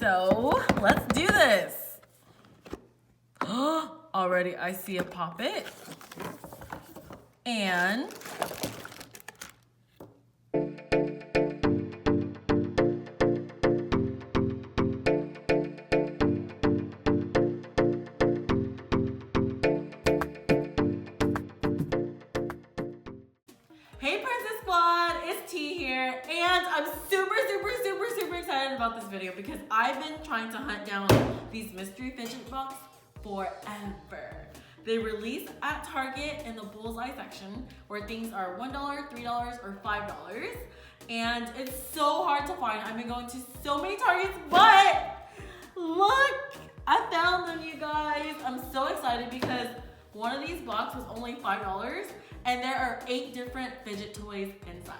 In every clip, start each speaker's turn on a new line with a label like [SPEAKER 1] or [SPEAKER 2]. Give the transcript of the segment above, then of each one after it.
[SPEAKER 1] So let's do this. Already I see a poppet. And hey Princess Squad, it's T here, and I'm super excited about this video because I've been trying to hunt down these mystery fidget box forever. They release at Target in the bullseye section where things are $1, $3, or $5. And it's so hard to find. I've been going to so many Targets, but look, I found them, you guys. I'm so excited because one of these boxes was only $5 and there are 8 different fidget toys inside.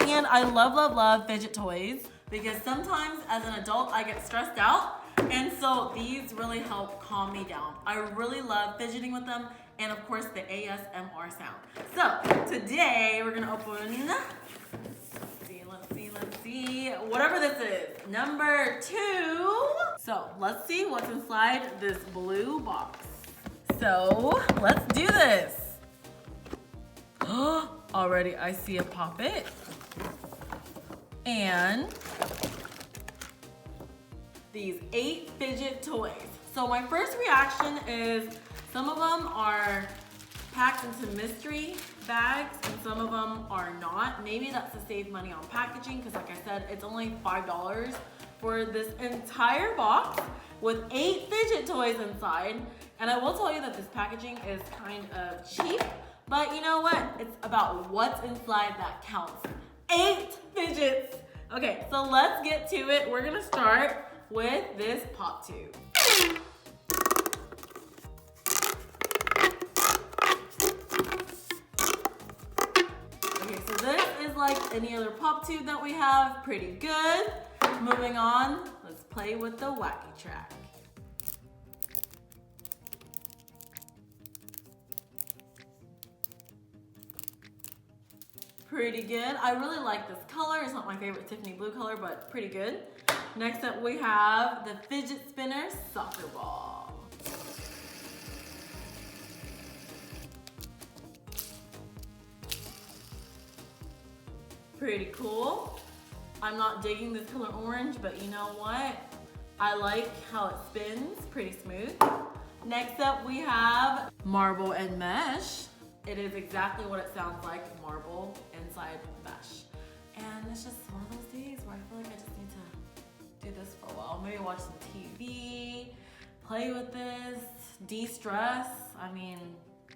[SPEAKER 1] And I love fidget toys because sometimes as an adult I get stressed out, and so these really help calm me down. I really love fidgeting with them, and of course the ASMR sound. So today we're gonna open, let's see, whatever this is, number 2. So let's see what's inside this blue box. So let's do this. Already I see a poppet. And these 8 fidget toys. So my first reaction is some of them are packed into mystery bags and some of them are not. Maybe that's to save money on packaging because like I said, it's only $5 for this entire box with 8 fidget toys inside. And I will tell you that this packaging is kind of cheap, but you know what? It's about what's inside that counts. 8 fidgets. Okay, so let's get to it. We're gonna start with this pop tube. Okay, so this is like any other pop tube that we have. Pretty good. Moving on, let's play with the wacky track. Pretty good. I really like this color. It's not my favorite Tiffany blue color, but pretty good. Next up we have the fidget spinner soccer ball. Pretty cool. I'm not digging this color orange, but you know what? I like how it spins, pretty smooth. Next up we have marble and mesh. It is exactly what it sounds like, marble inside mesh. And it's just one of those days where I feel like I just need to do this for a while. Maybe watch some TV, play with this, de-stress. I mean,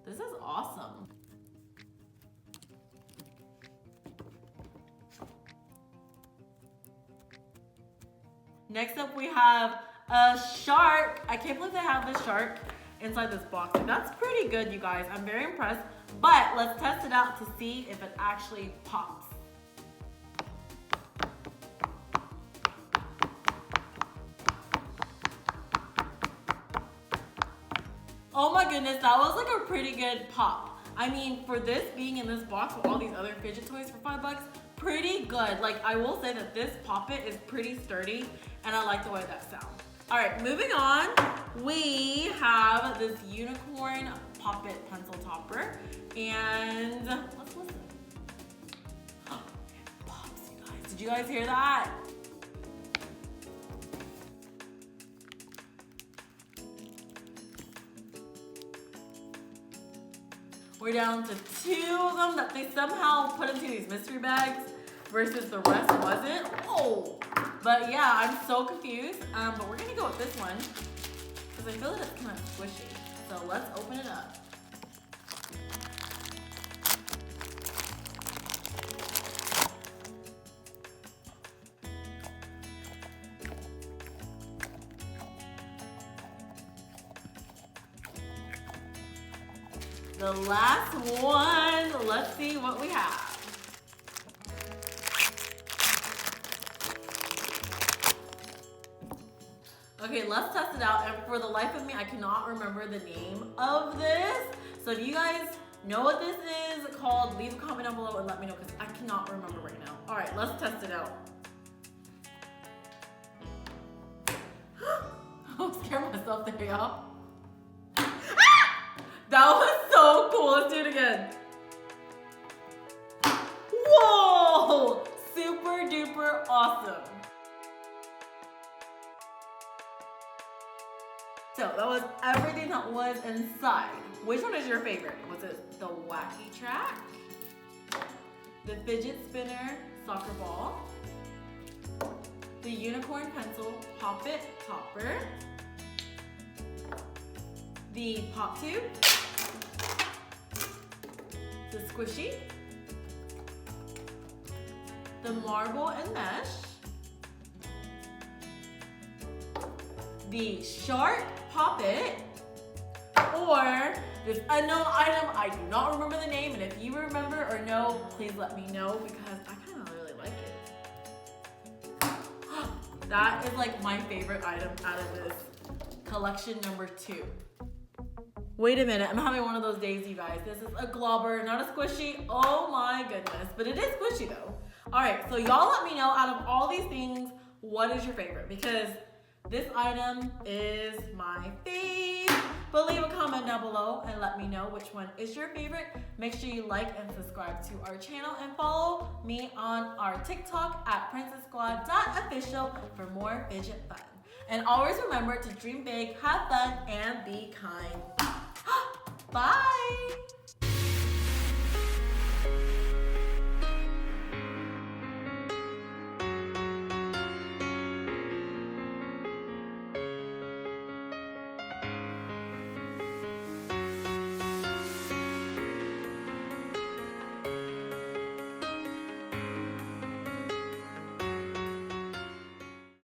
[SPEAKER 1] this is awesome. Next up we have a shark. I can't believe they have this shark inside this box. That's pretty good, you guys. I'm very impressed. But let's test it out to see if it actually pops. Oh my goodness, that was like a pretty good pop. I mean, for this being in this box with all these other fidget toys for $5, pretty good. Like, I will say that this poppet is pretty sturdy and I like the way that sounds. All right, moving on, we have this unicorn poppet pencil topper, and let's listen. It pops, you guys. Did you guys hear that? We're down to 2 of them that they somehow put into these mystery bags versus the rest wasn't. Oh, but yeah, I'm so confused. But we're gonna go with this one because I feel that it's kind of squishy. So let's open it up. The last one, let's see what we have. Okay, let's test it out, and for the life of me, I cannot remember the name of this. So if you guys know what this is called, leave a comment down below and let me know, because I cannot remember right now. All right, let's test it out. I'm scared myself there, y'all. That was so cool. Let's do it again. Whoa! Super duper awesome. So that was everything that was inside. Which one is your favorite? Was it the wacky track, the fidget spinner soccer ball, the unicorn pencil pop-it topper, the pop tube, the squishy, the marble and mesh, the shark pop-it, or this unknown item I do not remember the name, and if you remember or know, please let me know because I kind of really like it. That is like my favorite item out of this collection number 2. Wait a minute, I'm having one of those days, you guys. This is a globber, not a squishy. Oh my goodness, but it is squishy though. All right, so y'all let me know out of all these things, what is your favorite? Because this item is my fave. But leave a comment down below and let me know which one is your favorite. Make sure you like and subscribe to our channel and follow me on our TikTok at PrincessSquad.Official for more fidget fun. And always remember to dream big, have fun, and be kind. Bye!